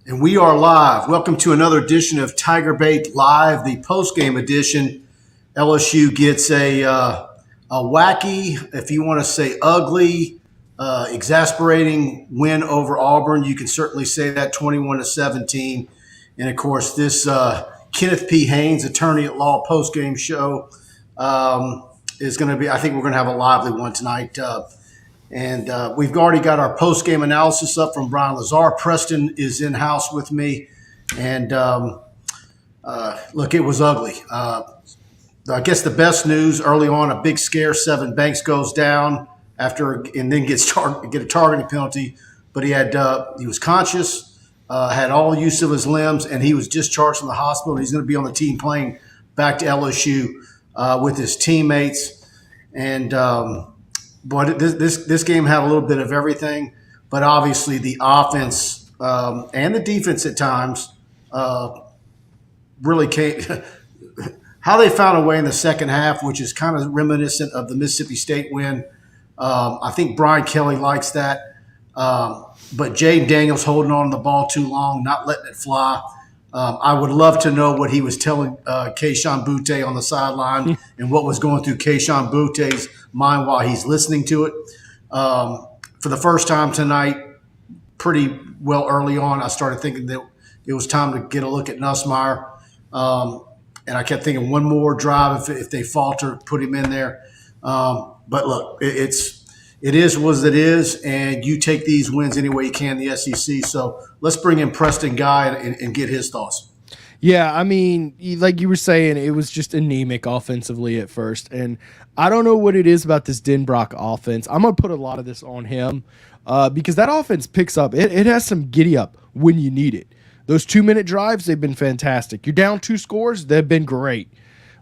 And we are live. Welcome to another edition of TigerBait Live, the postgame edition. LSU gets a wacky, if you want to say ugly, exasperating win over Auburn. You can certainly say that, 21-17. And, of course, this Kenneth P. Haines, attorney at law postgame show is going to be – I think we're going to have a lively one tonight. And we've already got our post-game analysis up from Brian Lazar. Preston is in-house with me. And, look, it was ugly. I guess the best news early on, a big scare, Sevyn Banks goes down and then get a targeting penalty. But he was conscious, had all use of his limbs, and he was discharged from the hospital. He's going to be on the team plane back to LSU with his teammates. And but this game had a little bit of everything, but obviously the offense and the defense at times really came. How they found a way in the second half, which is kind of reminiscent of the Mississippi State win. I think Brian Kelly likes that, but Jaden Daniels holding on to the ball too long, not letting it fly. I would love to know what he was telling Kayshon Boutte on the sideline and what was going through Kayshon Boutte's mind while he's listening to it. For the first time tonight, pretty well early on, I started thinking that it was time to get a look at Nussmeier. And I kept thinking one more drive if they falter, put him in there. But look, it is what it is, and you take these wins any way you can in the SEC. So let's bring in Preston Guy and get his thoughts. Yeah, I mean, like you were saying, it was just anemic offensively at first. And I don't know what it is about this Denbrock offense. I'm going to put a lot of this on him because that offense picks up. It has some giddy up when you need it. Those 2-minute drives, they've been fantastic. You're down 2 scores, they've been great.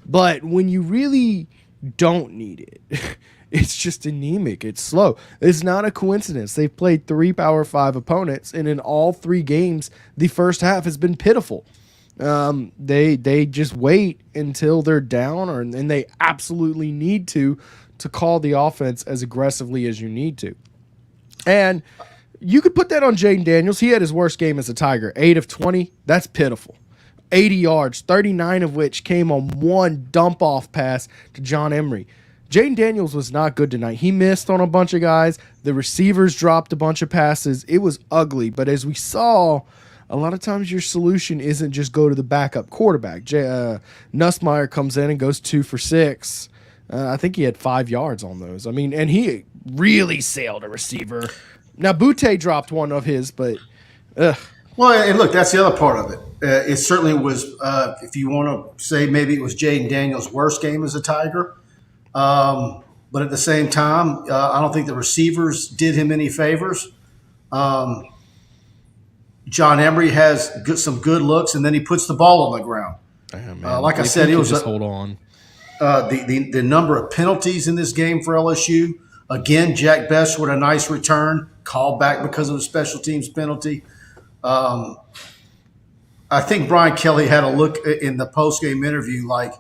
But when you really don't need it, it's just anemic. It's slow. It's not a coincidence. They've played 3 Power 5 opponents, and in all 3 games, the first half has been pitiful. They just wait until they're down, and they absolutely need to call the offense as aggressively as you need to. And you could put that on Jaden Daniels. He had his worst game as a Tiger, 8 of 20. That's pitiful. 80 yards, 39 of which came on one dump-off pass to John Emery. Jaden Daniels was not good tonight. He missed on a bunch of guys. The receivers dropped a bunch of passes. It was ugly. But as we saw, a lot of times your solution isn't just go to the backup quarterback. Nussmeier comes in and goes 2 for 6. I think he had 5 yards on those. I mean, and he really sailed a receiver. Now, Boutte dropped one of his, but Well, and look, that's the other part of it. It certainly was, if you want to say maybe it was Jaden Daniels' worst game as a Tiger. But at the same time, I don't think the receivers did him any favors. John Emery has some good looks, and then he puts the ball on the ground. Like I said, it was just hold on. The number of penalties in this game for LSU. Again, Jack Best with a nice return, called back because of a special teams penalty. I think Brian Kelly had a look in the postgame interview like,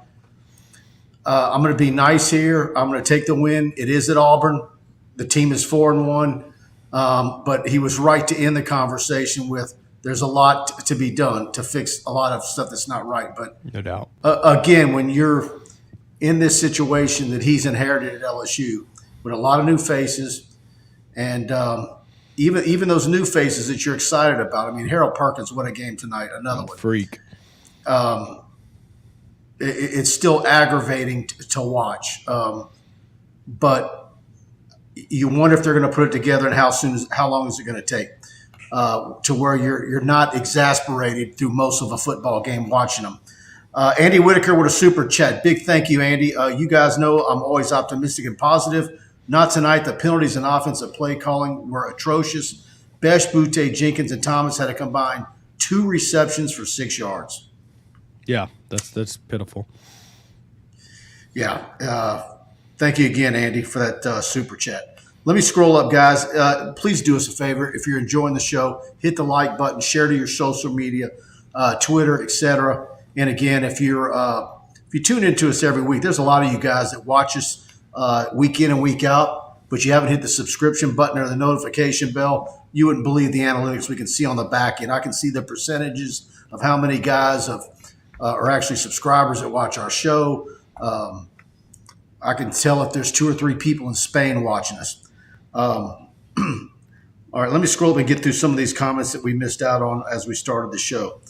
I'm going to be nice here. I'm going to take the win. It is at Auburn. The team is 4-1. But he was right to end the conversation with there's a lot to be done to fix a lot of stuff that's not right. But no doubt. Again, when you're in this situation that he's inherited at LSU with a lot of new faces and even those new faces that you're excited about. I mean, Harold Perkins, what a game tonight, another one. Freak. It's still aggravating to watch. But you wonder if they're going to put it together and how long is it going to take to where you're not exasperated through most of a football game watching them. Andy Whitaker with a super chat. Big thank you, Andy. You guys know I'm always optimistic and positive. Not tonight. The penalties and offensive play calling were atrocious. Besh, Boutte, Jenkins, and Thomas had a combined 2 receptions for 6 yards. Yeah, that's pitiful. Yeah. Thank you again, Andy, for that super chat. Let me scroll up, guys. Please do us a favor. If you're enjoying the show, hit the like button, share to your social media, Twitter, etc. And again, if you tune into us every week, there's a lot of you guys that watch us week in and week out. but you haven't hit the subscription button or the notification bell, you wouldn't believe the analytics we can see on the back end. I can see the percentages of how many guys are actually subscribers that watch our show. I can tell if there's 2 or 3 people in Spain watching us. All right, let me scroll up and get through some of these comments that we missed out on as we started the show.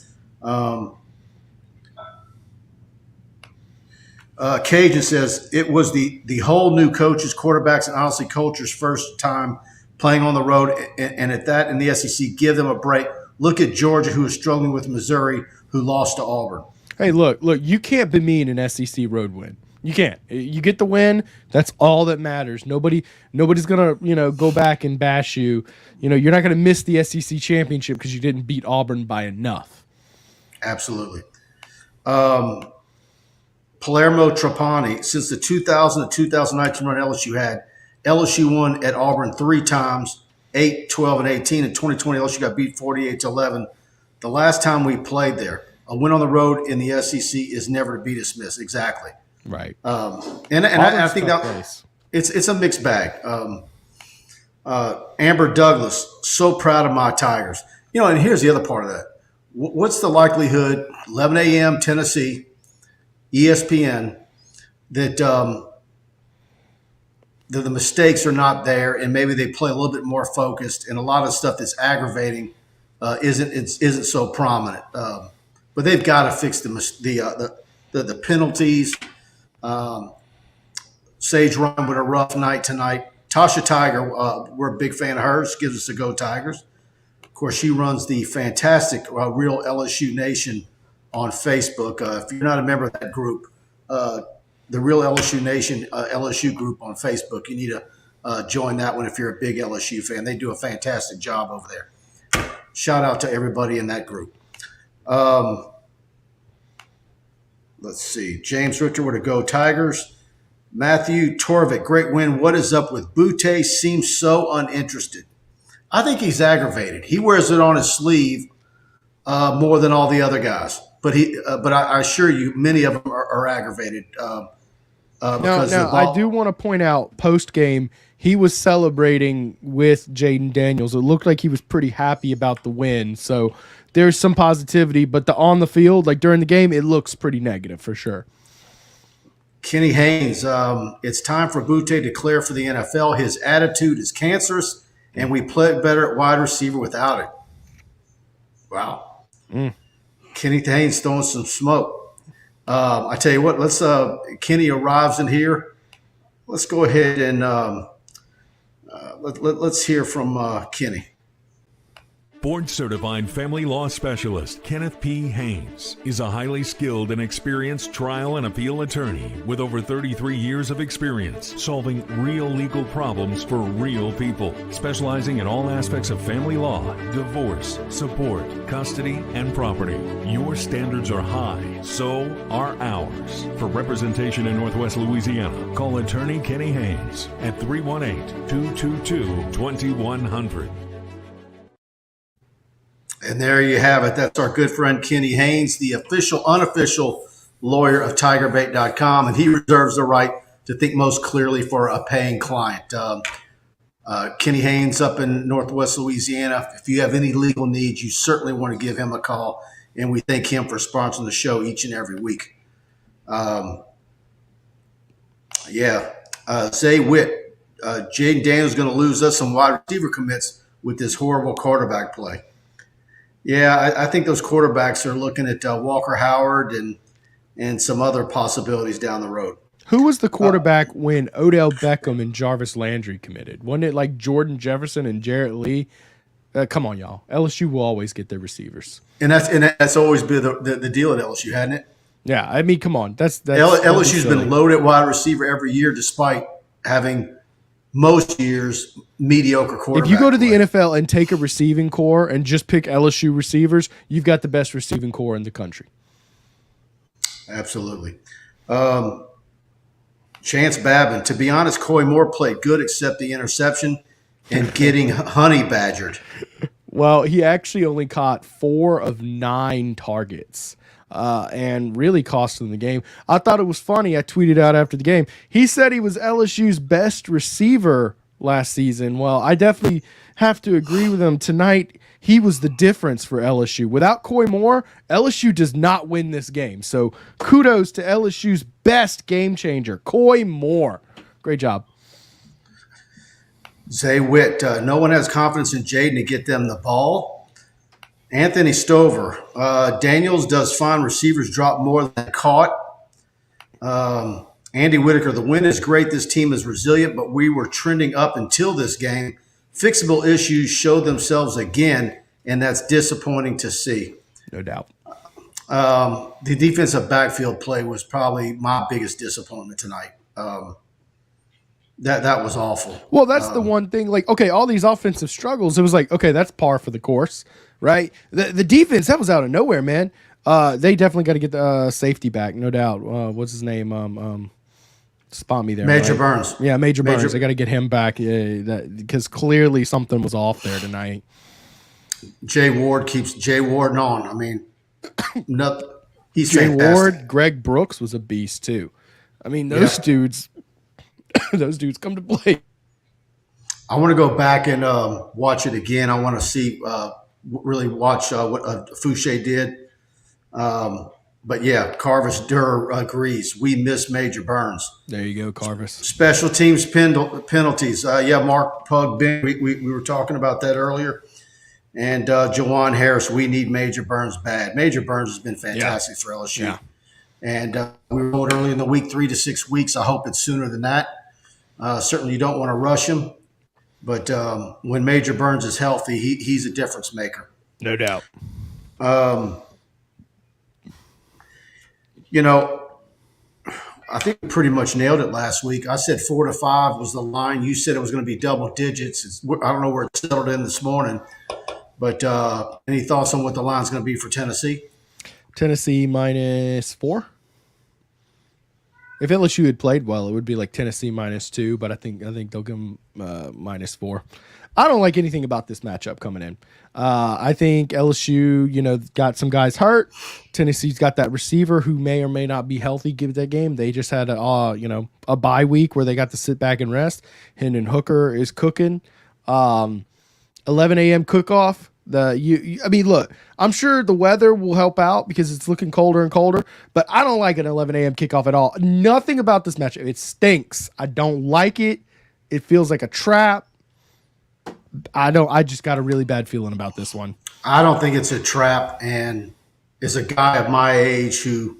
Cajun says it was the whole new coaches, quarterbacks, and honestly culture's first time playing on the road, and at that in the SEC, give them a break. Look at Georgia, who is struggling with Missouri, who lost to Auburn. Hey, look, you can't bemean an SEC road win. You can't. You get the win. That's all that matters. Nobody's gonna go back and bash you. You're not gonna miss the SEC championship because you didn't beat Auburn by enough. Absolutely. Palermo Trapani, since the 2000 to 2019 run LSU won at Auburn 3 times, 8, 12, and 18. In 2020, LSU got beat 48-11. The last time we played there, a win on the road in the SEC is never to be dismissed. Exactly. Right. And I think that it's a mixed bag. Amber Douglas, so proud of my Tigers. And here's the other part of that. What's the likelihood, 11 a.m. Tennessee, ESPN, that the mistakes are not there and maybe they play a little bit more focused and a lot of stuff that's aggravating isn't so prominent. But they've got to fix the penalties. Sage Run with a rough night tonight. Tasha Tiger, we're a big fan of hers. Gives us a go Tigers. Of course, she runs the fantastic Real LSU Nation on Facebook. If you're not a member of that group, the Real LSU Nation LSU group on Facebook, you need to join that one if you're a big LSU fan. They do a fantastic job over there. Shout out to everybody in that group. Let's see. James Richter with a go Tigers. Matthew Torvik, great win. What is up with Butte? Seems so uninterested. I think he's aggravated. He wears it on his sleeve more than all the other guys. But I assure you, many of them are aggravated. Now, I do want to point out, post-game, he was celebrating with Jaden Daniels. It looked like he was pretty happy about the win. So there's some positivity, but on the field, like during the game, it looks pretty negative for sure. Kenny Haines, it's time for Butte to declare for the NFL. His attitude is cancerous, and we play better at wide receiver without it. Wow. Kenny Haines throwing some smoke. I tell you what, Kenny arrives in here. Let's go ahead and let's hear from Kenny. Board-certified family law specialist Kenneth P. Haines is a highly skilled and experienced trial and appeal attorney with over 33 years of experience solving real legal problems for real people, specializing in all aspects of family law, divorce, support, custody, and property. Your standards are high, so are ours. For representation in Northwest Louisiana, call attorney Kenny Haines at 318-222-2100. And there you have it. That's our good friend Kenny Haines, the unofficial lawyer of TigerBait.com, and he reserves the right to think most clearly for a paying client. Kenny Haines up in Northwest Louisiana. If you have any legal needs, you certainly want to give him a call, and we thank him for sponsoring the show each and every week. Zay Witt, Jaden Daniels is going to lose us some wide receiver commits with this horrible quarterback play. Yeah, I think those quarterbacks are looking at Walker Howard and some other possibilities down the road. Who was the quarterback when Odell Beckham and Jarvis Landry committed? Wasn't it like Jordan Jefferson and Jarrett Lee? Come on, y'all. LSU will always get their receivers. And that's always been the deal at LSU, hadn't it? Yeah, I mean, come on. That's LSU's been loaded wide receiver every year despite having most years mediocre quarterback. If you go to the NFL and take a receiving core and just pick LSU receivers, you've got the best receiving core in the country. Absolutely. Chance Babin, to be honest, Coy Moore played good except the interception and getting honey badgered. Well, he actually only caught 4 of 9 targets. And really cost him the game. I thought it was funny. I tweeted out after the game. He said he was LSU's best receiver last season. Well, I definitely have to agree with him. Tonight, he was the difference for LSU. Without Coy Moore, LSU does not win this game. So kudos to LSU's best game changer, Coy Moore. Great job. Zay Witt, no one has confidence in Jaden to get them the ball. Anthony Stover, Daniels does fine. Receivers drop more than caught. Andy Whitaker, the win is great. This team is resilient, but we were trending up until this game. Fixable issues showed themselves again, and that's disappointing to see. No doubt. The defensive backfield play was probably my biggest disappointment tonight. That was awful. Well, that's the one thing. Like, okay, all these offensive struggles, it was like, okay, that's par for the course, right? The defense, that was out of nowhere, man. They definitely got to get the safety back, no doubt. What's his name? Spot me there. Major right? Burns. Yeah, Major Burns. They got to get him back because clearly something was off there tonight. Jay Ward keeps Jay Ward on. I mean, nothing. He's Jay fantastic. Ward, Greg Brooks was a beast too. I mean, those dudes, those dudes come to play. I want to go back and watch it again. I want to see, really watch what Fouché did. But yeah, Carvis Durr agrees. We miss Major Burns. There you go, Carvis. Special teams penalties. Yeah, Mark Pug, Ben, we were talking about that earlier. And Jawan Harris, we need Major Burns bad. Major Burns has been fantastic for LSU. Yeah. And we were told early in the week, 3 to 6 weeks. I hope it's sooner than that. Certainly you don't want to rush him. But when Major Burns is healthy, he's a difference maker. No doubt. You know, I think we pretty much nailed it last week. I said 4 to 5 was the line. You said it was going to be double digits. I don't know where it settled in this morning. But any thoughts on what the line's going to be for Tennessee? Tennessee -4. If LSU had played well, it would be like Tennessee -2. But I think they'll give them -4. I don't like anything about this matchup coming in. I think LSU, got some guys hurt. Tennessee's got that receiver who may or may not be healthy. Give that game. They just had a bye week where they got to sit back and rest. Hendon Hooker is cooking. 11 a.m. cook-off. Look, I'm sure the weather will help out because it's looking colder and colder, but I don't like an 11 a.m. kickoff at all. Nothing about this matchup. It stinks. I don't like it. It feels like a trap. I just got a really bad feeling about this one. I don't think it's a trap. And as a guy of my age who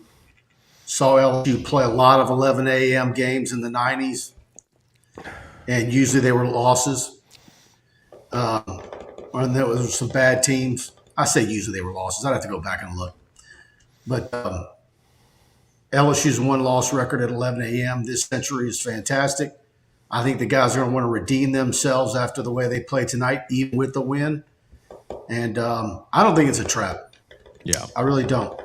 saw LSU play a lot of 11 a.m. games in the 90s, and usually they were losses, or there was some bad teams. I say usually they were losses. I'd have to go back and look. But LSU's one-loss record at 11 a.m. this century is fantastic. I think the guys are going to want to redeem themselves after the way they played tonight, even with the win. And I don't think it's a trap. Yeah. I really don't.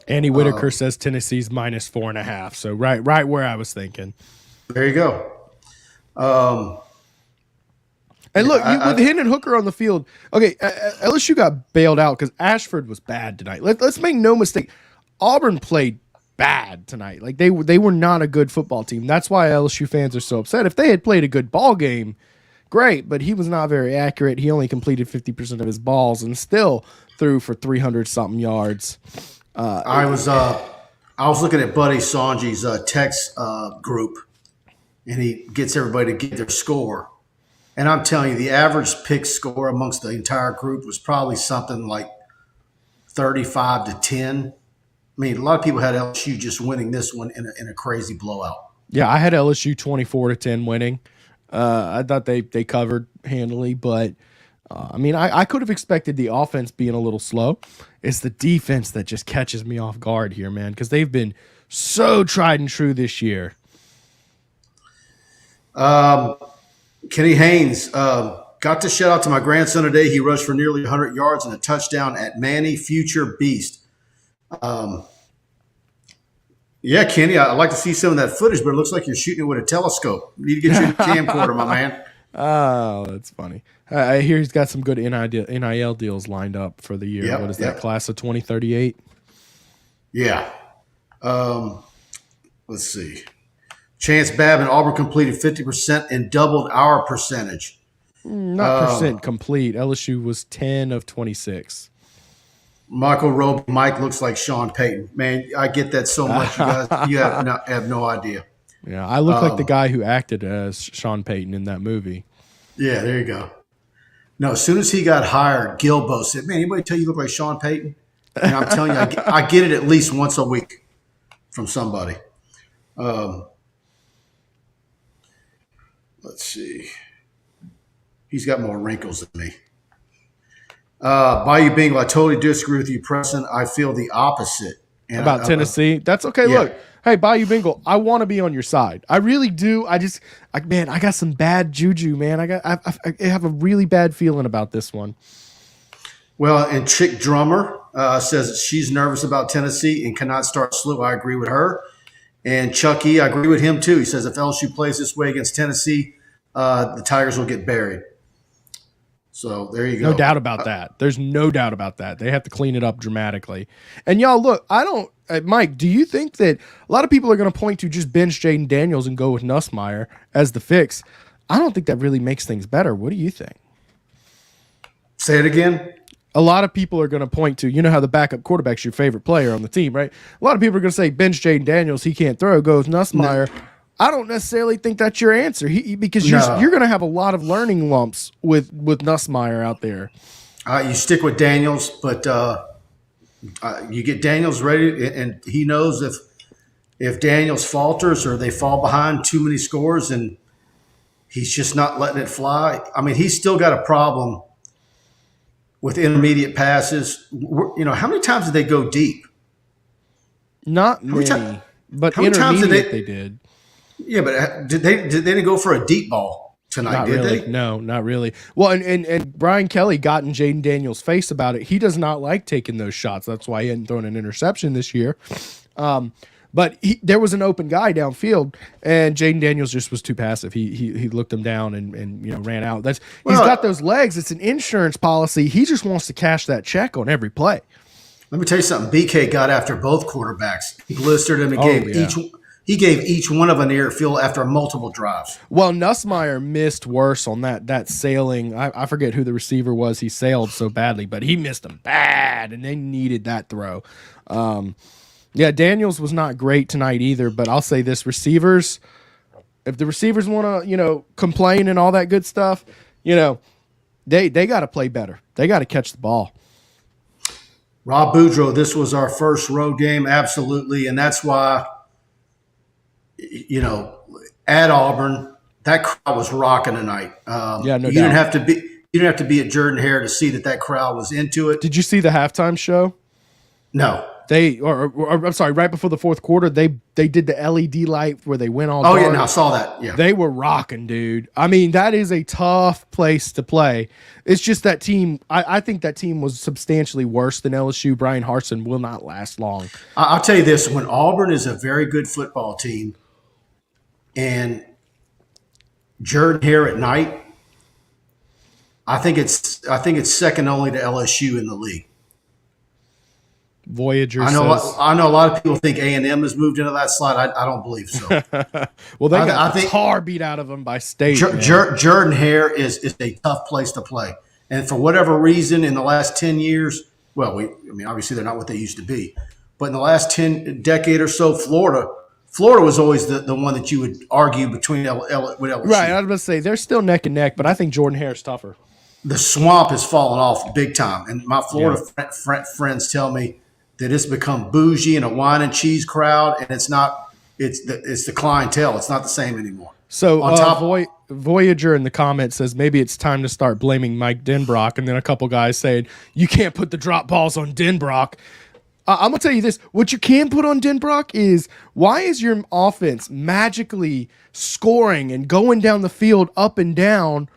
Andy Whitaker says Tennessee's -4.5. So right where I was thinking. There you go. And look, with Hendon Hooker on the field, okay, LSU got bailed out because Ashford was bad tonight. Let's make no mistake. Auburn played bad tonight. Like they were not a good football team. That's why LSU fans are so upset. If they had played a good ball game, great, but he was not very accurate. He only completed 50% of his balls and still threw for 300-something yards. I was looking at Buddy Sanji's text group, and he gets everybody to get their score. And I'm telling you, the average pick score amongst the entire group was probably something like 35 to 10. I mean, a lot of people had LSU just winning this one in a crazy blowout. Yeah, I had LSU 24-10 winning. I thought they covered handily, but I could have expected the offense being a little slow. It's the defense that just catches me off guard here, man, because they've been so tried and true this year. Kenny Haines got to shout out to my grandson today. He rushed for nearly 100 yards and a touchdown at Manny, future beast. Yeah, Kenny, I'd like to see some of that footage, but it looks like you're shooting it with a telescope. You need to get your camcorder, my man. Oh, that's funny. I hear he's got some good NIL deals lined up for the year. Yep, what is that, class of 2038? Yeah. Let's see. Chance Babb and Auburn completed 50% and doubled our percentage. Not percent complete. LSU was 10 of 26. Michael Roby, Mike looks like Sean Payton. Man, I get that so much. You guys, you have no idea. Yeah, I look like the guy who acted as Sean Payton in that movie. Yeah, there you go. No, as soon as he got hired, Gilbo said, "Man, anybody tell you look like Sean Payton?" And I'm telling you, I get it at least once a week from somebody. Let's see. He's got more wrinkles than me. Bayou Bingle, I totally disagree with you, Preston. I feel the opposite. And About Tennessee? That's okay. Yeah. Look, hey, Bayou Bingle, I want to be on your side. I really do. I got some bad juju, man. I have a really bad feeling about this one. Well, and Chick Drummer says that she's nervous about Tennessee and cannot start slow. I agree with her. And Chucky, I agree with him too. He says if LSU plays this way against Tennessee, the Tigers will get buried. So there you go. No doubt about that. There's no doubt about that. They have to clean it up dramatically. And y'all, look, Mike, do you think that a lot of people are going to point to just bench Jaden Daniels and go with Nussmeier as the fix? I don't think that really makes things better. What do you think? Say it again. A lot of people are going to point to, you know how the backup quarterback's your favorite player on the team, right? A lot of people are going to say bench Jaden Daniels, he can't throw, go with Nussmeier. No. I don't necessarily think that's your answer because you're going to have a lot of learning lumps with Nussmeier out there. You stick with Daniels, but you get Daniels ready, and he knows if Daniels falters or they fall behind too many scores, and he's just not letting it fly. I mean, he's still got a problem with intermediate passes. You know, how many times did they go deep? Not many, but intermediate they did. Yeah, but did they didn't go for a deep ball tonight, not did really. they? No, not really. Well, and Brian Kelly got in Jaden Daniels' face about it. He does not like taking those shots. That's why he hadn't thrown an interception this year. But there was an open guy downfield, and Jaden Daniels just was too passive. He looked him down and ran out. He's got those legs. It's an insurance policy. He just wants to cash that check on every play. Let me tell you something. BK got after both quarterbacks. He blistered him and gave each one of an ear feel after multiple drives. Well, Nussmeier missed worse on that sailing. I forget who the receiver was. He sailed so badly, but he missed them bad, and they needed that throw. Yeah, Daniels was not great tonight either, but I'll say this, receivers, if the receivers want to, complain and all that good stuff, they got to play better. They got to catch the ball. Rob Boudreaux, this was our first road game, absolutely, and that's why, at Auburn, that crowd was rocking tonight. No doubt. You didn't have to be at Jordan-Hare to see that crowd was into it. Did you see the halftime show? No. I'm sorry, right before the fourth quarter, they did the LED light where they went all dark. Oh, yeah, no, I saw that. Yeah. They were rocking, dude. I mean, that is a tough place to play. It's just that team, I think that team was substantially worse than LSU. Brian Harsin will not last long. I'll tell you this, when Auburn is a very good football team and Jordan-Hare at night, I think it's second only to LSU in the league. Voyager I know a lot of people think A&M has moved into that slot. I don't believe so. Well, they got the tar beat out of them by State. Jordan-Hare is a tough place to play. And for whatever reason, in the last 10 years, obviously they're not what they used to be. But in the last decade or so, Florida was always the one that you would argue between with LSU. Right, I was going to say, they're still neck and neck, but I think Jordan-Hare is tougher. The swamp has fallen off big time. And my Florida friends tell me that it's become bougie and a wine and cheese crowd, and it's the clientele. It's not the same anymore. So Voyager in the comments says maybe it's time to start blaming Mike Denbrock, and then a couple guys saying you can't put the drop balls on Denbrock. I'm going to tell you this. What you can put on Denbrock is, why is your offense magically scoring and going down the field up and down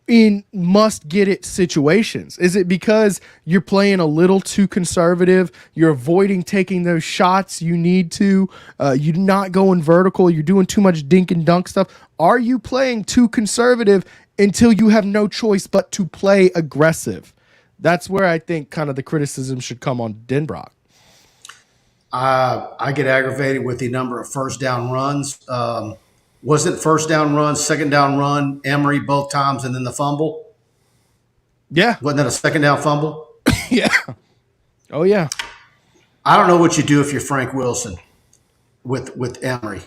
in must-get-it situations? Is it because you're playing a little too conservative? You're avoiding taking those shots you need to? You're not going vertical? You're doing too much dink and dunk stuff? Are you playing too conservative until you have no choice but to play aggressive? That's where I think kind of the criticism should come on Denbrock. I get aggravated with the number of first down runs. Wasn't first down run, second down run, Emory both times, and then the fumble? Yeah. Wasn't that a second down fumble? Yeah. Oh, yeah. I don't know what you do if you're Frank Wilson with Emory.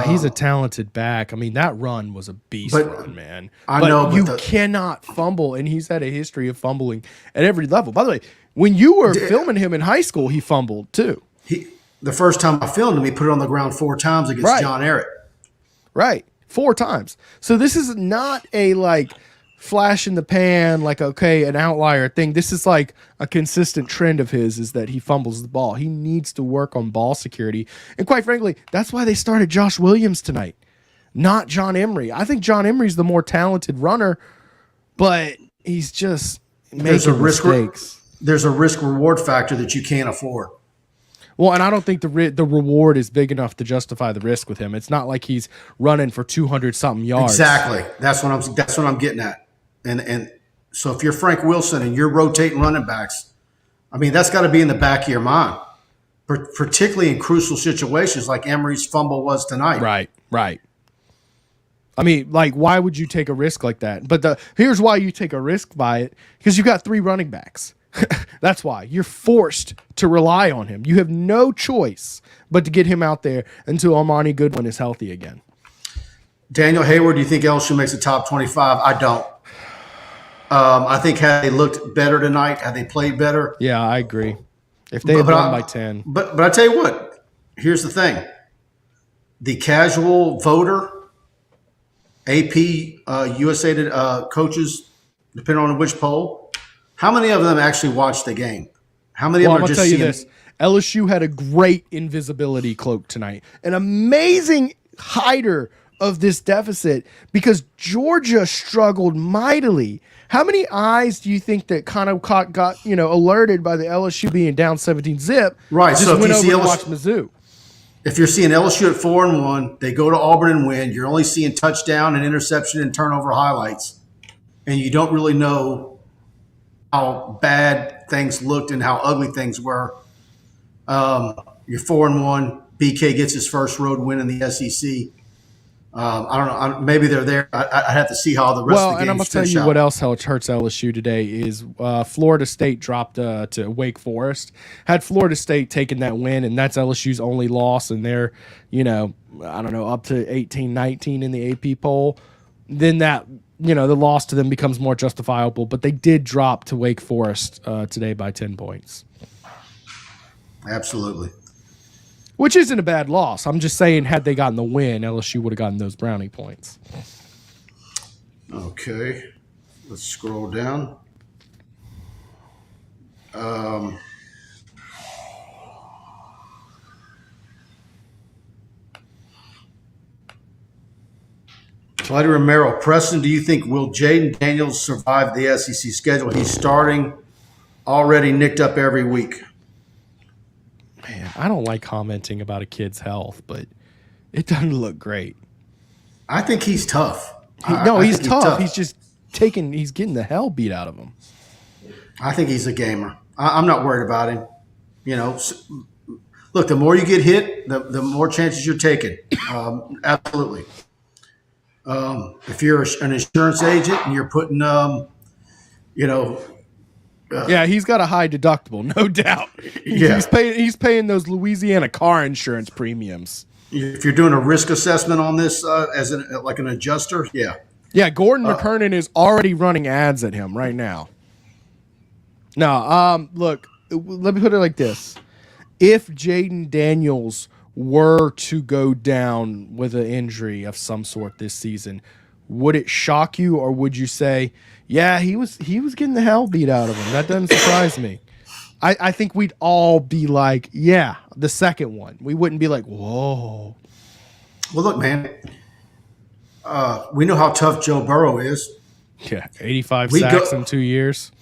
He's a talented back. I mean, that run was a beast run, man. I know, but you cannot fumble, and he's had a history of fumbling at every level. By the way, when you were filming him in high school, he fumbled too. The first time I filmed him, he put it on the ground 4 times against John Eric. Right, 4 times. So this is not a flash in the pan, an outlier thing. This is like a consistent trend of his, is that he fumbles the ball. He needs to work on ball security. And quite frankly, that's why they started Josh Williams tonight, not John Emery. I think John Emery's the more talented runner, but he's just making mistakes. There's a risk-reward factor that you can't afford. Well, and I don't think the reward is big enough to justify the risk with him. It's not like he's running for 200-something yards. Exactly. That's what I'm getting at. And so if you're Frank Wilson and you're rotating running backs, I mean, that's got to be in the back of your mind, particularly in crucial situations like Emory's fumble was tonight. Right. I mean, why would you take a risk like that? But here's why you take a risk by it, because you got 3 running backs. That's why. You're forced to rely on him. You have no choice but to get him out there until Armani Goodwin is healthy again. Daniel Hayward, do you think LSU makes the top 25? I don't. I think had they looked better tonight, had they played better. Yeah, I agree. If they had won by 10. But I tell you what, here's the thing. The casual voter, AP, USA coaches, depending on which poll, how many of them actually watched the game? How many of them are just seeing? I'm going to tell you this. LSU had a great invisibility cloak tonight. An amazing hider of this deficit, because Georgia struggled mightily. How many eyes do you think that kind of got alerted by the LSU being down 17-0? Right. Just so if went you over see and watched Mizzou. If you're seeing LSU at 4-1, they go to Auburn and win. You're only seeing touchdown and interception and turnover highlights, and you don't really know how bad things looked and how ugly things were. You're 4-1. BK gets his first road win in the SEC. I don't know. Maybe they're there. I have to see how the rest of the games. And I'm going to tell you what else hurts LSU today is Florida State dropped to Wake Forest. Had Florida State taken that win, and that's LSU's only loss, and they're, up to 18-19 in the AP poll, then that, the loss to them becomes more justifiable. But they did drop to Wake Forest today by 10 points. Absolutely. Which isn't a bad loss. I'm just saying, had they gotten the win, LSU would have gotten those brownie points. Okay. Let's scroll down. Clyde Romero, Preston, do you think will Jaden Daniels survive the SEC schedule? He's starting, already nicked up every week. Man, I don't like commenting about a kid's health, but it doesn't look great. I think he's tough. He's tough. He's just he's getting the hell beat out of him. I think he's a gamer. I'm not worried about him. Look, the more you get hit, the more chances you're taking. Absolutely. If you're an insurance agent and you're putting, yeah, he's got a high deductible, no doubt. Yeah. He's paying those Louisiana car insurance premiums. If you're doing a risk assessment on this as an adjuster, yeah. Yeah, Gordon McKernan is already running ads at him right now. No, look, let me put it like this. If Jaden Daniels were to go down with an injury of some sort this season, would it shock you, or would you say, yeah, he was getting the hell beat out of him? That doesn't surprise me. I think we'd all be like, yeah, the second one. We wouldn't be like, whoa. Well, look, man, we know how tough Joe Burrow is. Yeah, 85 sacks in 2 years.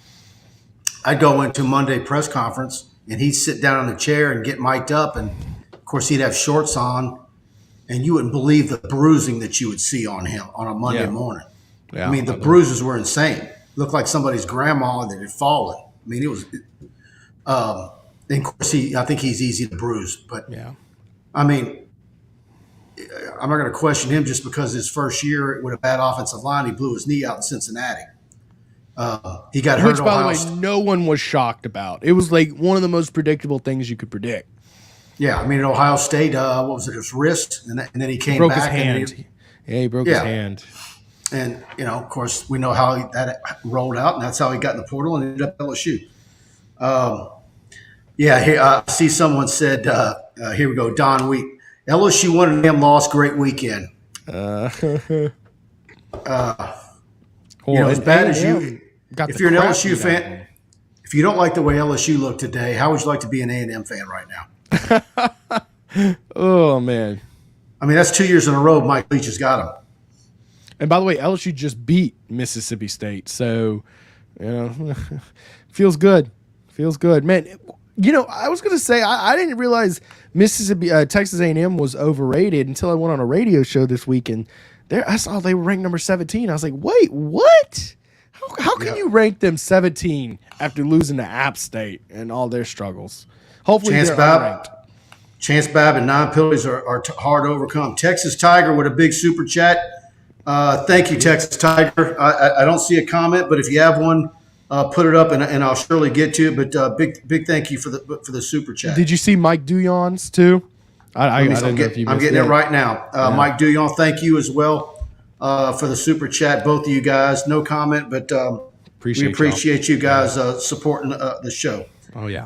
I'd go into Monday press conference, and he'd sit down in a chair and get mic'd up, and, of course, he'd have shorts on, and you wouldn't believe the bruising that you would see on him on a Monday morning. Yeah, I mean, the bruises were insane. Looked like somebody's grandma that had fallen. I mean, it was And of course, I think he's easy to bruise. But, Yeah. I mean, I'm not going to question him just because his first year with a bad offensive line, he blew his knee out in Cincinnati. He got hurt. Which, by the way, no one was shocked about. It was like one of the most predictable things you could predict. Yeah, I mean, at Ohio State, what was it, his wrist? And then he came Broke back. his hand. He broke his hand. And, of course, we know how that rolled out, and that's how he got in the portal and ended up at LSU. I see someone said, here we go, Don Wheat. LSU won and them lost, great weekend. As bad as you – if you're an LSU fan, if you don't like the way LSU looked today, how would you like to be an A&M fan right now? Oh, man. I mean, that's 2 years in a row Mike Leach has got him. And by the way, LSU just beat Mississippi State. So, feels good. Feels good. Man, I was going to say, I didn't realize Texas A&M was overrated until I went on a radio show this week. And there I saw they were ranked number 17. I was like, wait, what? How can you rank them 17 after losing to App State and all their struggles? Hopefully they're unranked. Chance Babb and 9 penalties are hard to overcome. Texas Tiger with a big super chat. Thank you, Texas Tiger. I don't see a comment, but if you have one, put it up and I'll surely get to it. But big thank you for the super chat. Did you see Mike Duyon's too? I'm getting it right now. Mike Duyon, thank you as well for the super chat. Both of you guys, no comment, but we appreciate you guys supporting the show. Oh yeah.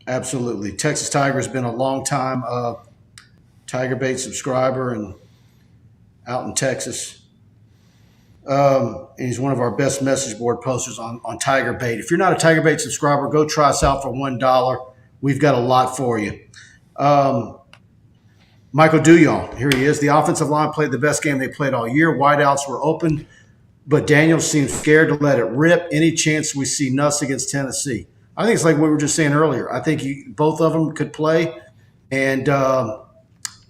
Absolutely. Texas Tiger has been a long time TigerBait subscriber and out in Texas. And he's one of our best message board posters on TigerBait. If you're not a TigerBait subscriber, go try us out for $1. We've got a lot for you. Michael Duyon, here he is. The offensive line played the best game they played all year. Wideouts were open, but Daniels seemed scared to let it rip. Any chance we see Nuss against Tennessee? I think it's like we were just saying earlier. I think both of them could play, and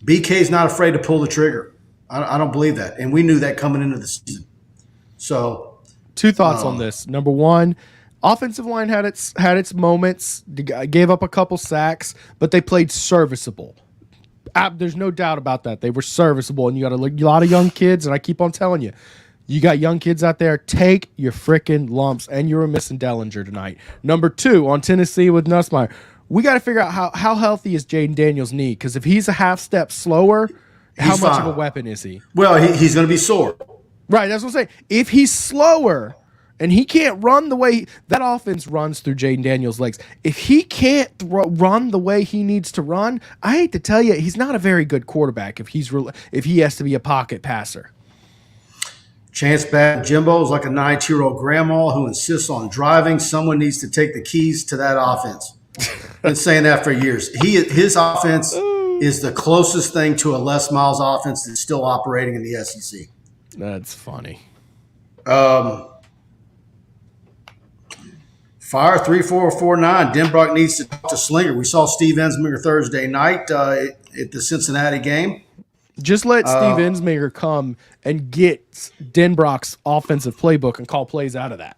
BK's not afraid to pull the trigger. I don't believe that, and we knew that coming into the season. So, 2 thoughts on this. Number one, offensive line had its moments, gave up a couple sacks, but they played serviceable. There's no doubt about that. They were serviceable, and you got a lot of young kids, and I keep on telling you, you got young kids out there, take your freaking lumps, and you were missing Dellinger tonight. Number 2, on Tennessee with Nussmeier, we got to figure out how healthy is Jaden Daniels' knee, because if he's a half step slower, how much of a weapon is he? Well, he's going to be sore. Right, that's what I'm saying. If he's slower and he can't run the way that offense runs through Jaden Daniels' legs, if he can't run the way he needs to run, I hate to tell you, he's not a very good quarterback if he has to be a pocket passer. Chance Babb Jimbo is like a 92-year-old grandma who insists on driving. Someone needs to take the keys to that offense. Been saying that for years. His offense is the closest thing to a Les Miles offense that's still operating in the SEC. That's funny. Fire 3449. Denbrock needs to talk to Slinger. We saw Steve Ensminger Thursday night at the Cincinnati game. Just let Steve Ensminger come and get Denbrock's offensive playbook and call plays out of that.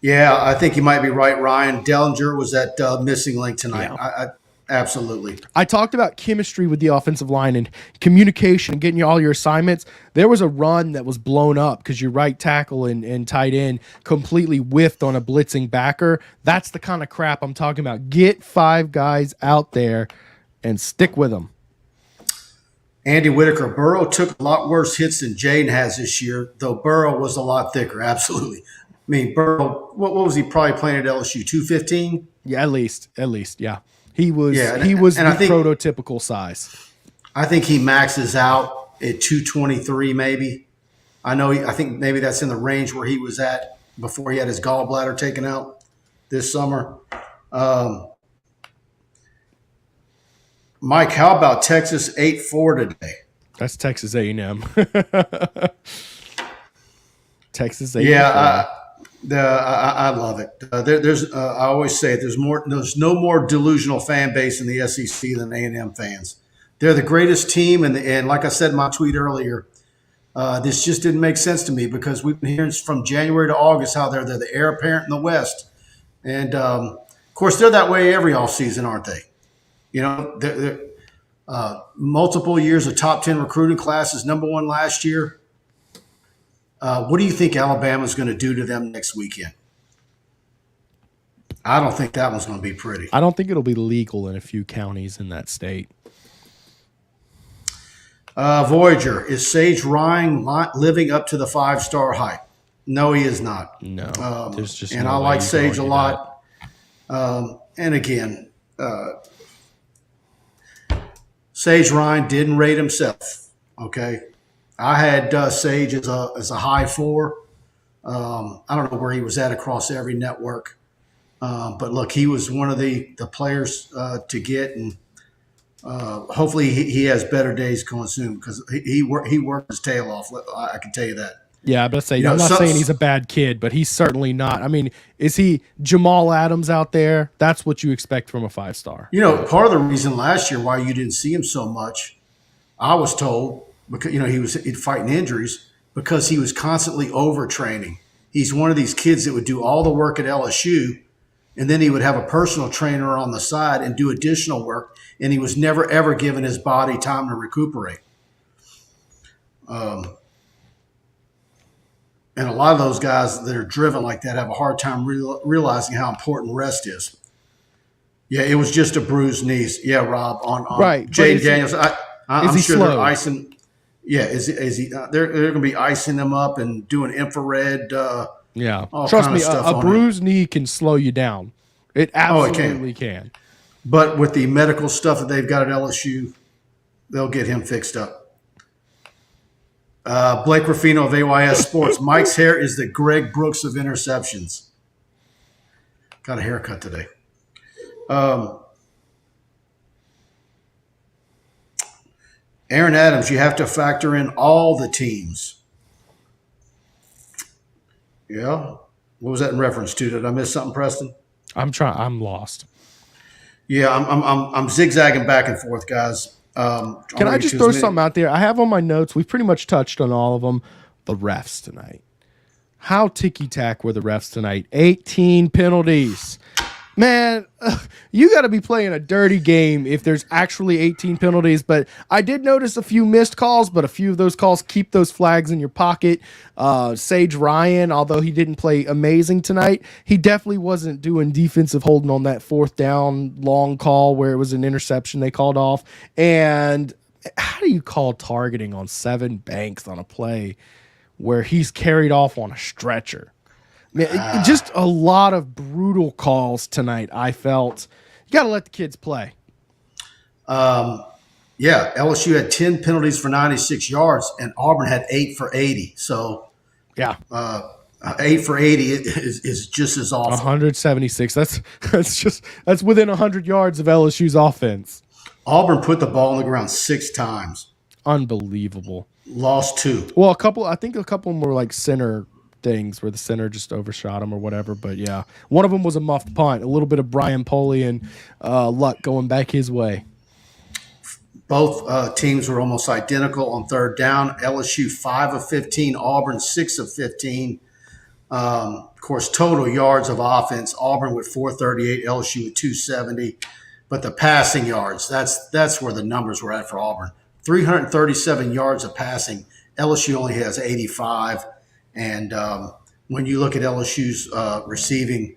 Yeah, I think you might be right, Ryan. Dellinger was that missing link tonight. Yeah. Absolutely. I talked about chemistry with the offensive line and communication, getting you all your assignments. There was a run that was blown up because your right tackle and tight end completely whiffed on a blitzing backer. That's the kind of crap I'm talking about. Get 5 guys out there and stick with them. Andy Whitaker, Burrow took a lot worse hits than Jaden has this year, though Burrow was a lot thicker. Absolutely. I mean, Burrow, what was he probably playing at LSU? 215? Yeah, at least, yeah. He was the prototypical size. I think he maxes out at 223 maybe. I think maybe that's in the range where he was at before he had his gallbladder taken out this summer. Mike, how about Texas 8-4 today? That's Texas A&M. Texas A&M. Yeah, I love it. I always say it, there's no more delusional fan base in the SEC than A&M fans. They're the greatest team, and like I said in my tweet earlier, this just didn't make sense to me because we've been hearing from January to August how they're the heir apparent in the West, and course, they're that way every offseason, aren't they? You know, they're multiple years of top 10 recruiting classes, #1 last year. What do you think Alabama's going to do to them next weekend? I don't think that one's going to be pretty. I don't think it'll be legal in a few counties in that state. Voyager, is Sage Ryan living up to the 5-star hype? No, he is not. No, there's just and no I way like you can Sage a argue lot. And again, Sage Ryan didn't rate himself. Okay, I had Sage as a high 4. I don't know where he was at across every network, but look, he was one of the players to get, and hopefully he has better days going soon because he worked his tail off. I can tell you that. Yeah, I'm not saying he's a bad kid, but he's certainly not. I mean, is he Jamal Adams out there? That's what you expect from a 5-star. You know, part of the reason last year why you didn't see him so much, I was told, because he'd fighting injuries because he was constantly overtraining. He's one of these kids that would do all the work at LSU, and then he would have a personal trainer on the side and do additional work, and he was never ever given his body time to recuperate. And a lot of those guys that are driven like that have a hard time realizing how important rest is. Yeah, it was just a bruised knees. Yeah, Rob, on right. Jay Daniels. I'm sure slow? They're icing. Yeah, is he? They're going to be icing him up and doing infrared. Yeah, trust me, a bruised knee can slow you down. It absolutely can. But with the medical stuff that they've got at LSU, they'll get him fixed up. Blake Ruffino of AYS Sports. Mike's hair is the Greg Brooks of interceptions. Got a haircut today. Aaron Adams, you have to factor in all the teams. Yeah. What was that in reference to? Did I miss something, Preston? I'm lost. Yeah, I'm zigzagging back and forth, guys. Can I just throw something out there? I have on my notes, we've pretty much touched on all of them. The refs tonight. How ticky-tack were the refs tonight? 18 penalties. Man, you got to be playing a dirty game if there's actually 18 penalties. But I did notice a few missed calls, but a few of those calls, keep those flags in your pocket. Sage Ryan, although he didn't play amazing tonight, he definitely wasn't doing defensive holding on that 4th down long call where it was an interception they called off. And how do you call targeting on 7 Banks on a play where he's carried off on a stretcher? Man, just a lot of brutal calls tonight, I felt. You got to let the kids play. Yeah, LSU had 10 penalties for 96 yards, and Auburn had 8 for 80. So, yeah, 8 for 80 is just as awful. 176. That's within 100 yards of LSU's offense. Auburn put the ball on the ground 6 times. Unbelievable. Lost 2. Well, I think a couple of them were like center things where the center just overshot him or whatever. But yeah, one of them was a muffed punt, a little bit of Brian Polian luck going back his way. Both teams were almost identical on 3rd down. LSU 5 of 15, Auburn 6 of 15. Of course, total yards of offense, Auburn with 438, LSU with 270. But the passing yards, that's where the numbers were at for Auburn. 337 yards of passing. LSU only has 85. And when you look at LSU's receiving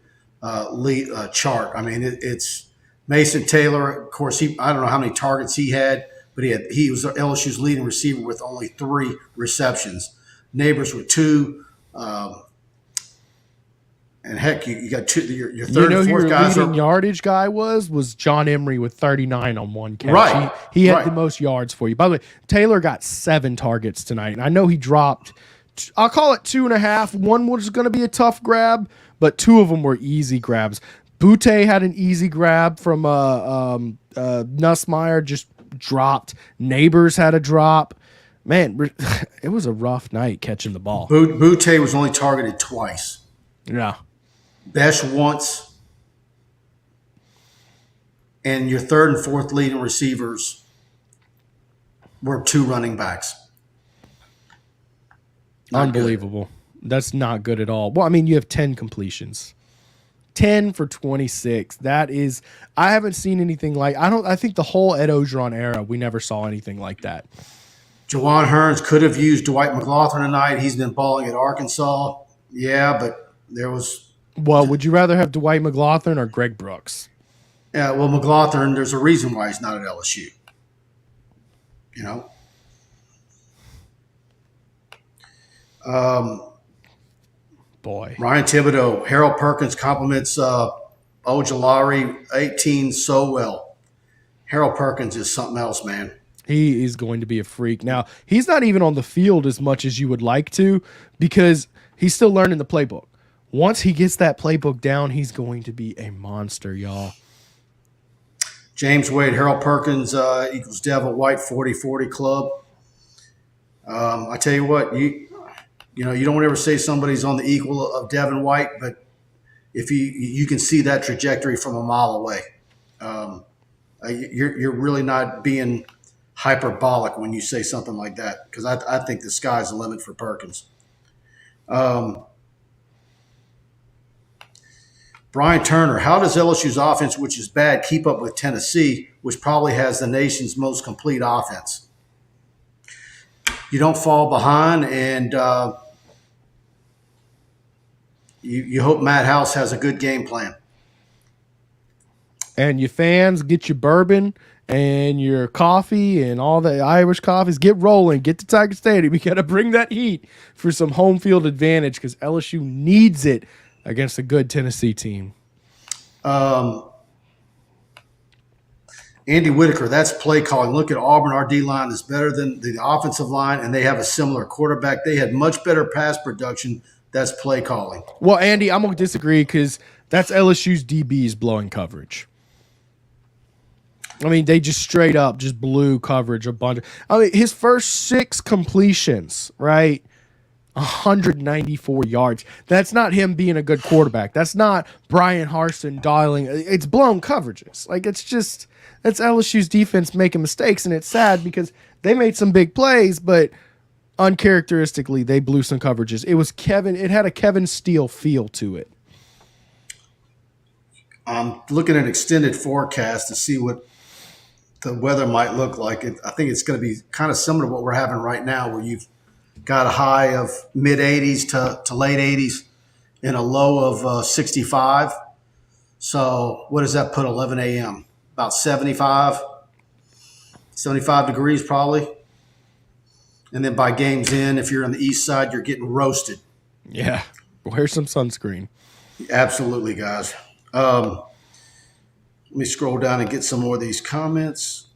chart, I mean, it's Mason Taylor. Of course, I don't know how many targets he had, but he was LSU's leading receiver with only 3 receptions. Neighbors with 2. And heck, you got 2. Your third and fourth guys. Leading yardage guy was John Emery with 39 on 1 catch. Right. He had the most yards for you. By the way, Taylor got 7 targets tonight, and I know he dropped. I'll call it 2.5. One was going to be a tough grab, but 2 of them were easy grabs. Butte had an easy grab from Nussmeier, just dropped. Neighbors had a drop. Man, it was a rough night catching the ball. Butte was only targeted twice. Yeah. Besh once. And your third and fourth leading receivers were 2 running backs. Unbelievable. That's not good at all. Well, I mean, you have 10 completions. 10 for 26. That is, I haven't seen anything like. I think the whole Ed Ogeron era, we never saw anything like that. Jawan Hearns could have used Dwight McLaughlin tonight. He's been balling at Arkansas. Yeah, but there was. Well, would you rather have Dwight McLaughlin or Greg Brooks? Yeah, well, McLaughlin, there's a reason why he's not at LSU. You know? Boy. Ryan Thibodeau, Harold Perkins compliments Ojulari 18 so well. Harold Perkins is something else, man. He is going to be a freak. Now, he's not even on the field as much as you would like to because he's still learning the playbook. Once he gets that playbook down, he's going to be a monster, y'all. James Wade, Harold Perkins equals Devil White 40-40 club. I tell you what, you don't ever say somebody's on the equal of Devin White, but if you can see that trajectory from a mile away. You're really not being hyperbolic when you say something like that, because I think the sky's the limit for Perkins. Brian Turner, how does LSU's offense, which is bad, keep up with Tennessee, which probably has the nation's most complete offense? You don't fall behind, and you hope Matt House has a good game plan. And your fans, get your bourbon and your coffee and all the Irish coffees. Get rolling. Get to Tiger Stadium. We got to bring that heat for some home field advantage because LSU needs it against a good Tennessee team. Andy Whitaker, that's play calling. Look at Auburn. Our D-line is better than the offensive line, and they have a similar quarterback. They had much better pass production. That's play calling. Well, Andy, I'm going to disagree because that's LSU's DBs blowing coverage. I mean, they just straight up just blew coverage a bunch. I mean, his first 6 completions, right? 194 yards. That's not him being a good quarterback. That's not Brian Harsin dialing. It's blown coverages. Like, that's LSU's defense making mistakes, and it's sad because they made some big plays, but uncharacteristically, they blew some coverages. It had a Kevin Steele feel to it. I'm looking at an extended forecast to see what the weather might look like. I think it's going to be kind of similar to what we're having right now, where you've got a high of mid-80s to late 80s and a low of 65. So what does that put 11 a.m.? About 75 degrees probably. And then by game's end, if you're on the east side, you're getting roasted. Yeah. Wear some sunscreen. Absolutely, guys. Let me scroll down and get some more of these comments.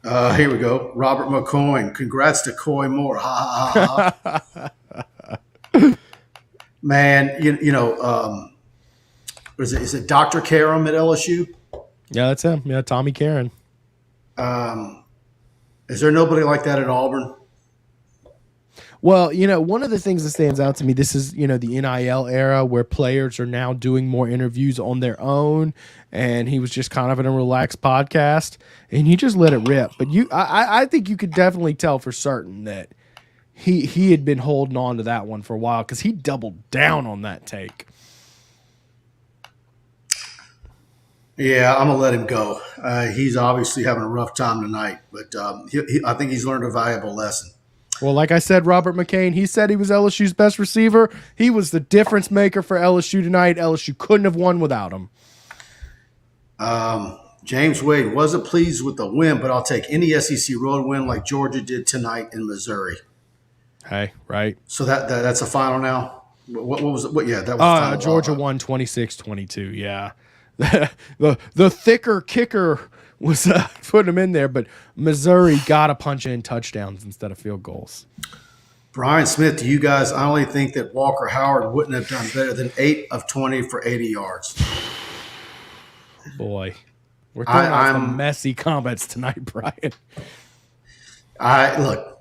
Here we go. Robert McCoy. Congrats to Coy Moore. Ha, ha, ha, ha. Man, is it Dr. Karam at LSU? Yeah, that's him. Yeah, Tommy Karen. Is there nobody like that at Auburn? Well, one of the things that stands out to me, this is, the NIL era where players are now doing more interviews on their own, and he was just kind of in a relaxed podcast, and he just let it rip. But I think you could definitely tell for certain that he had been holding on to that one for a while because he doubled down on that take. Yeah, I'm going to let him go. He's obviously having a rough time tonight, but I think he's learned a valuable lesson. Well, like I said, Robert McCain, he said he was LSU's best receiver. He was the difference maker for LSU tonight. LSU couldn't have won without him. James Wade wasn't pleased with the win, but I'll take any SEC road win like Georgia did tonight in Missouri. Hey, right. So that's a final now? What was it? Yeah, that was final. Georgia won 26-22, yeah. The thicker kicker was putting him in there, but Missouri got to punch in touchdowns instead of field goals. Brian Smith, to you guys, I only think that Walker Howard wouldn't have done better than 8 of 20 for 80 yards. Boy, we're throwing out some messy comments tonight, Brian. Look,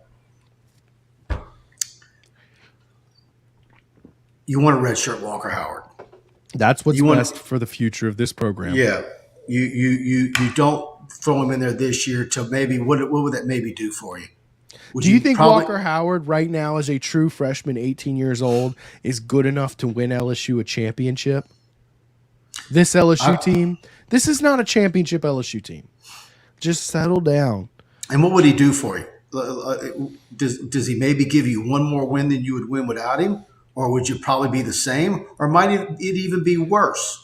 you want to redshirt Walker Howard. That's what's best for the future of this program. Yeah. You don't throw him in there this year to maybe what would that maybe do for you? Do you think Walker Howard right now as a true freshman, 18 years old, is good enough to win LSU a championship? This LSU team, this is not a championship LSU team. Just settle down. And what would he do for you? Does he maybe give you one more win than you would win without him? Or would you probably be the same? Or might it even be worse?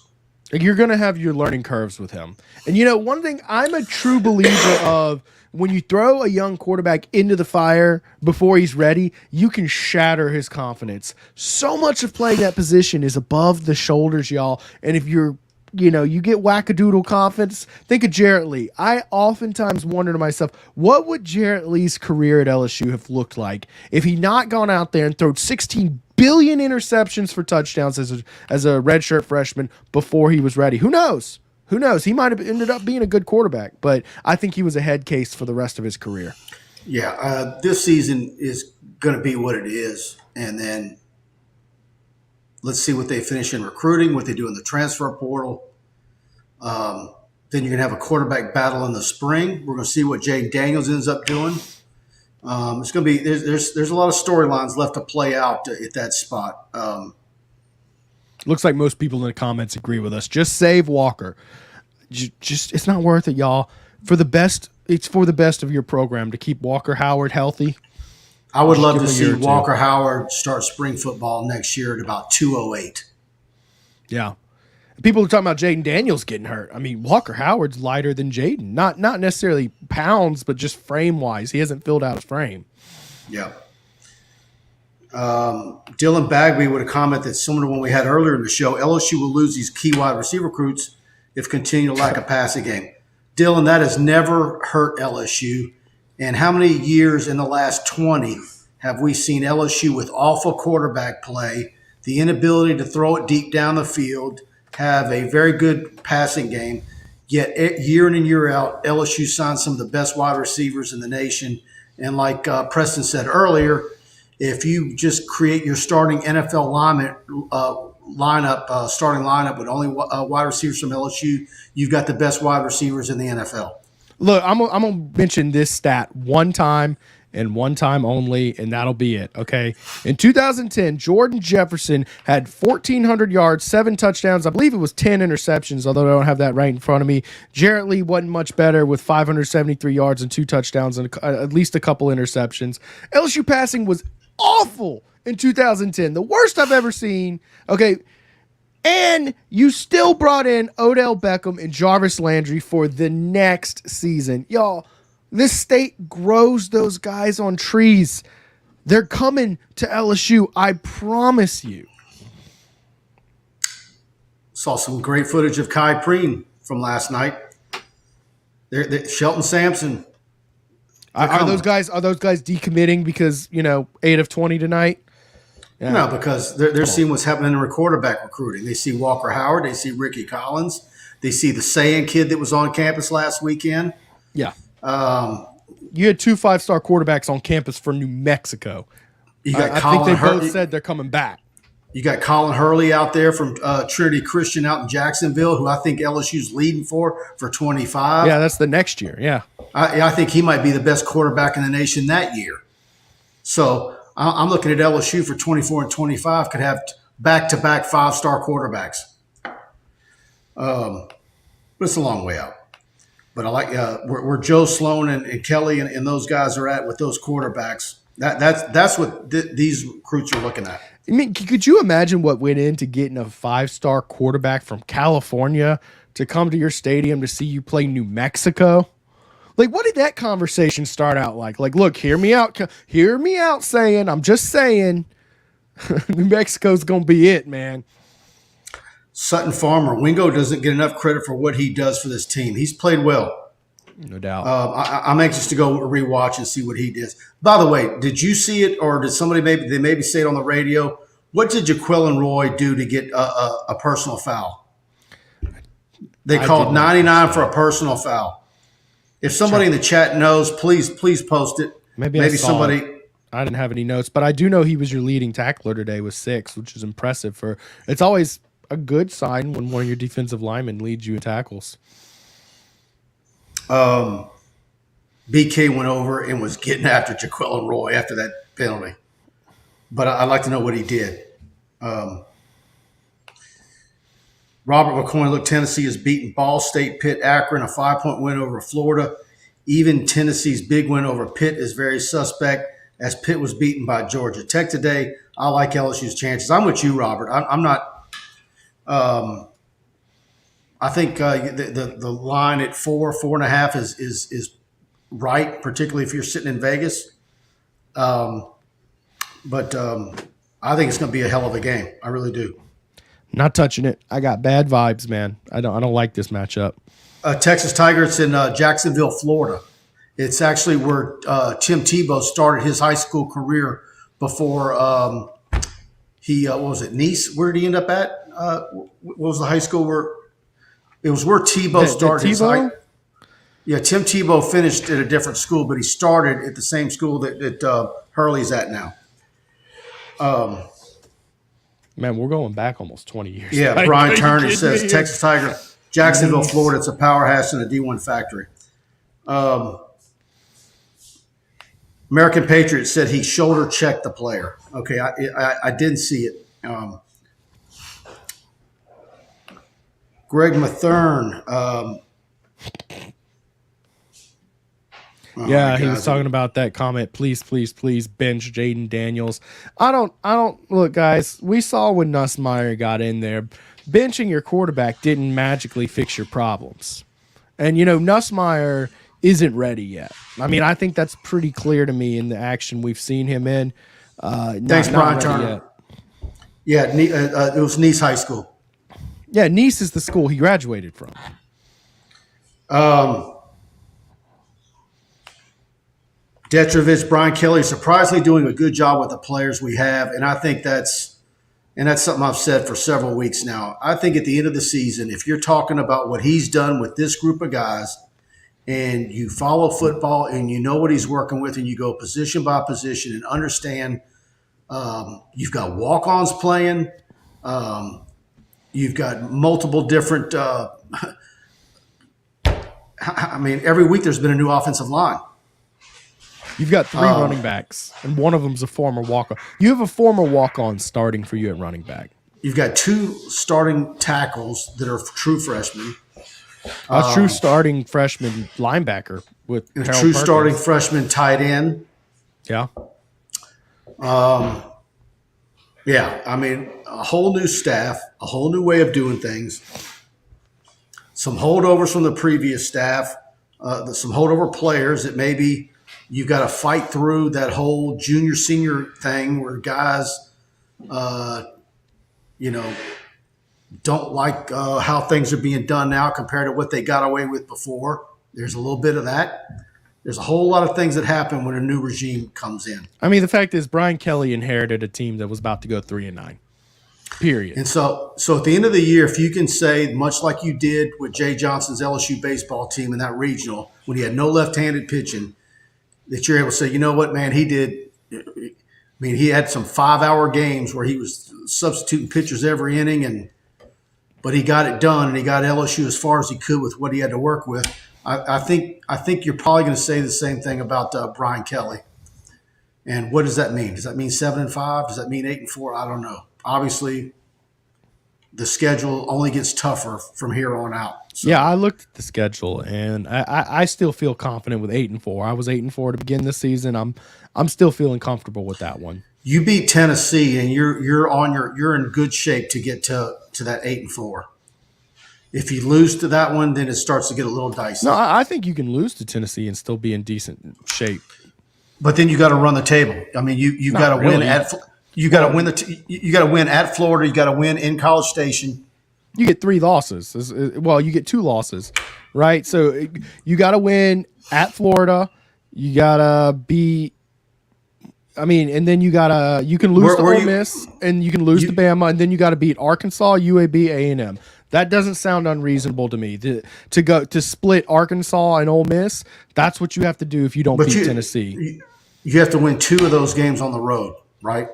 You're going to have your learning curves with him. And, one thing I'm a true believer of, when you throw a young quarterback into the fire before he's ready, you can shatter his confidence. So much of playing that position is above the shoulders, y'all. And if you get wackadoodle confidence, think of Jarrett Lee. I oftentimes wonder to myself, what would Jarrett Lee's career at LSU have looked like if he not gone out there and thrown 16 billion interceptions for touchdowns as a redshirt freshman before he was ready? Who knows? Who knows? He might have ended up being a good quarterback, but I think he was a head case for the rest of his career. Yeah, this season is going to be what it is, and then let's see what they finish in recruiting, what they do in the transfer portal. Then you're going to have a quarterback battle in the spring. We're going to see what Jaden Daniels ends up doing. It's going to be there's a lot of storylines left to play out at that spot. Looks like most people in the comments agree with us. Just save Walker. Just it's not worth it, y'all. It's for the best of your program to keep Walker Howard healthy. I would love to see Walker Howard start spring football next year at about 208. Yeah. People are talking about Jaden Daniels getting hurt. I mean, Walker Howard's lighter than Jaden. Not necessarily pounds, but just frame-wise. He hasn't filled out his frame. Yeah. Dylan Bagby would have commented similar to one we had earlier in the show. LSU will lose these key wide receiver recruits if continue to lack a passing game. Dylan, that has never hurt LSU. And how many years in the last 20 have we seen LSU with awful quarterback play, the inability to throw it deep down the field, have a very good passing game, yet year in and year out, LSU signs some of the best wide receivers in the nation. And like Preston said earlier, if you just create your starting NFL starting lineup with only wide receivers from LSU, you've got the best wide receivers in the NFL. Look, I'm going to mention this stat one time and one time only, and that'll be it, okay? In 2010, Jordan Jefferson had 1,400 yards, 7 touchdowns. I believe it was 10 interceptions, although I don't have that right in front of me. Jarrett Lee wasn't much better with 573 yards and 2 touchdowns and at least a couple interceptions. LSU passing was awful in 2010, the worst I've ever seen, okay? And you still brought in Odell Beckham and Jarvis Landry for the next season. Y'all, this state grows those guys on trees. They're coming to LSU, I promise you. Saw some great footage of Kai Preen from last night. Shelton Sampson. Are those guys decommitting because, 8 of 20 tonight? Yeah. No, because they're seeing what's happening in quarterback recruiting. They see Walker Howard. They see Ricky Collins. They see the Sayan kid that was on campus last weekend. Yeah. You had 2 5-star quarterbacks on campus for New Mexico. You got I think they both said they're coming back. You got Colin Hurley out there from Trinity Christian out in Jacksonville, who I think LSU's leading for 25. Yeah, that's the next year. Yeah. I think he might be the best quarterback in the nation that year. So I'm looking at LSU for 24 and 25 could have back-to-back 5-star quarterbacks. But it's a long way out. But I like where Joe Sloan and Kelly and those guys are at with those quarterbacks. That's what these recruits are looking at. I mean, could you imagine what went into getting a 5-star quarterback from California to come to your stadium to see you play New Mexico? Like, what did that conversation start out like? Like, look, hear me out, saying, I'm just saying, New Mexico's going to be it, man. Sutton Farmer, Wingo doesn't get enough credit for what he does for this team. He's played well. No doubt. I'm anxious to go rewatch and see what he does. By the way, did you see it, or did somebody maybe say it on the radio? What did Jaquelin Roy do to get a personal foul? They called 99 for a personal foul. If somebody in the chat knows, please post it. Maybe somebody. I didn't have any notes, but I do know he was your leading tackler today with 6, which is impressive. It's always a good sign when one of your defensive linemen leads you in tackles. BK went over and was getting after Jaquelin Roy after that penalty. But I'd like to know what he did. Robert McCoy, look, Tennessee has beaten Ball State, Pitt, Akron, a 5-point win over Florida. Even Tennessee's big win over Pitt is very suspect, as Pitt was beaten by Georgia Tech today. I like LSU's chances. I'm with you, Robert. I'm not. I think the line at 4.5 is right, particularly if you're sitting in Vegas. But I think it's going to be a hell of a game. I really do. Not touching it. I got bad vibes, man. I don't like this matchup. Texas Tiger, it's in Jacksonville, Florida. It's actually where Tim Tebow started his high school career before he what was it, Nice? Where did he end up at? What was the high school where it was where Tebow started his high? Yeah, Tim Tebow finished at a different school, but he started at the same school that Hurley's at now. Man, we're going back almost 20 years. Yeah, Brian Turner says Texas Tiger, Jacksonville, Florida. It's a powerhouse and a D1 factory. American Patriot said he shoulder checked the player. Okay, I didn't see it. Greg Mathern. Yeah, he was talking about that comment. Please, please, please bench Jaden Daniels. I don't look, guys. We saw when Nussmeier got in there, benching your quarterback didn't magically fix your problems. And Nussmeier isn't ready yet. I mean, I think that's pretty clear to me in the action we've seen him in. Thanks, Brian Turner. Yeah, it was Nice High School. Yeah, Nice is the school he graduated from. Detrovich, Brian Kelly, surprisingly doing a good job with the players we have, and I think that's something I've said for several weeks now. I think at the end of the season, if you're talking about what he's done with this group of guys, and you follow football and you know what he's working with, and you go position by position and understand, you've got walk-ons playing, you've got multiple different. I mean, every week there's been a new offensive line. You've got 3 running backs, and one of them's a former walk-on. You have a former walk-on starting for you at running back. You've got 2 starting tackles that are true freshmen. A true starting freshman linebacker with a true Perkins. Starting freshman tight end. Yeah. Yeah, I mean, a whole new staff, a whole new way of doing things. Some holdovers from the previous staff, some holdover players that maybe you've got to fight through that whole junior senior thing where guys, don't like how things are being done now compared to what they got away with before. There's a little bit of that. There's a whole lot of things that happen when a new regime comes in. I mean, the fact is Brian Kelly inherited a team that was about to go 3-9. Period. And so at the end of the year, if you can say, much like you did with Jay Johnson's LSU baseball team in that regional, when he had no left-handed pitching, that you're able to say, you know what, man, he did. I mean, he had some 5-hour games where he was substituting pitchers every inning, but he got it done, and he got LSU as far as he could with what he had to work with. I think you're probably going to say the same thing about Brian Kelly. And what does that mean? Does that mean 7-5? Does that mean 8-4? I don't know. Obviously, the schedule only gets tougher from here on out. So. Yeah, I looked at the schedule, and I still feel confident with 8-4. I was 8-4 to begin the season. I'm still feeling comfortable with that one. You beat Tennessee, and you're in good shape to get to that 8-4. If you lose to that one, then it starts to get a little dicey. No, I think you can lose to Tennessee and still be in decent shape. But then you got to run the table. I mean, you got to win at you got to win you got to win at Florida. You got to win in College Station. You get 3 losses. Well, you get 2 losses, right? So you got to win at Florida. You got to beat. I mean, and then you can lose to Ole Miss, and you can lose to Bama, and then you got to beat Arkansas, UAB, A&M. That doesn't sound unreasonable to me. To split Arkansas and Ole Miss, that's what you have to do if you don't beat Tennessee. You have to win 2 of those games on the road, right?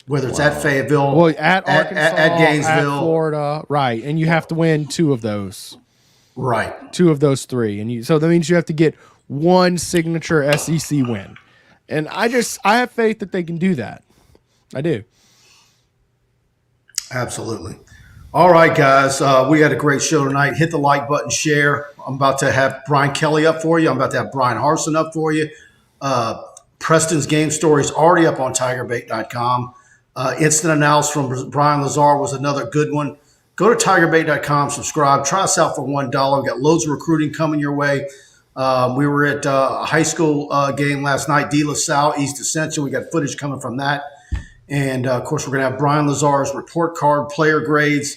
Whether it's at Fayetteville, well, at Arkansas, at Gainesville, at Florida, right? And you have to win 2 of those, right? 2 of those 3, so that means you have to get 1 signature SEC win. And I have faith that they can do that. I do. Absolutely. All right, guys. We had a great show tonight. Hit the like button, share. I'm about to have Brian Kelly up for you. I'm about to have Brian Harsin up for you. Preston's game story is already up on TigerBait.com. Instant analysis from Brian Lazar was another good one. Go to TigerBait.com, subscribe, try us out for $1. We got loads of recruiting coming your way. We were at a high school game last night, De La Salle, East Ascension. We got footage coming from that. And, of course, we're going to have Brian Lazar's report card, player grades,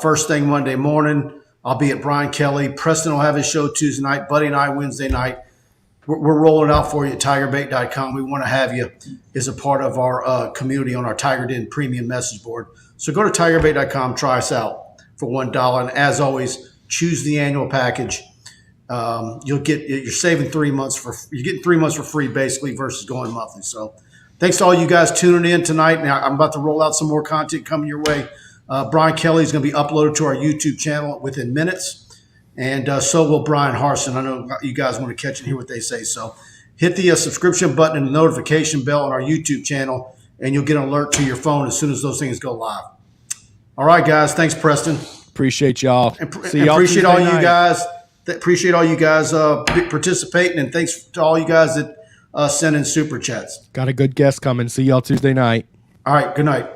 first thing Monday morning. I'll be at Brian Kelly. Preston will have his show Tuesday night. Buddy and I Wednesday night. We're rolling out for you at TigerBait.com. We want to have you as a part of our community on our Tiger Den premium message board. So go to TigerBait.com, try us out for $1. And as always, choose the annual package. You're saving 3 months you're getting 3 months for free basically versus going monthly. So thanks to all you guys tuning in tonight. Now I'm about to roll out some more content coming your way. Brian Kelly is going to be uploaded to our YouTube channel within minutes. And so will Brian Harsin. I know you guys want to catch and hear what they say. So hit the subscription button and the notification bell on our YouTube channel, and you'll get an alert to your phone as soon as those things go live. All right, guys. Thanks, Preston. Appreciate y'all. See y'all appreciate all you guys. Appreciate all you guys participating, and thanks to all you guys that send in super chats. Got a good guest coming. See y'all Tuesday night. All right. Good night.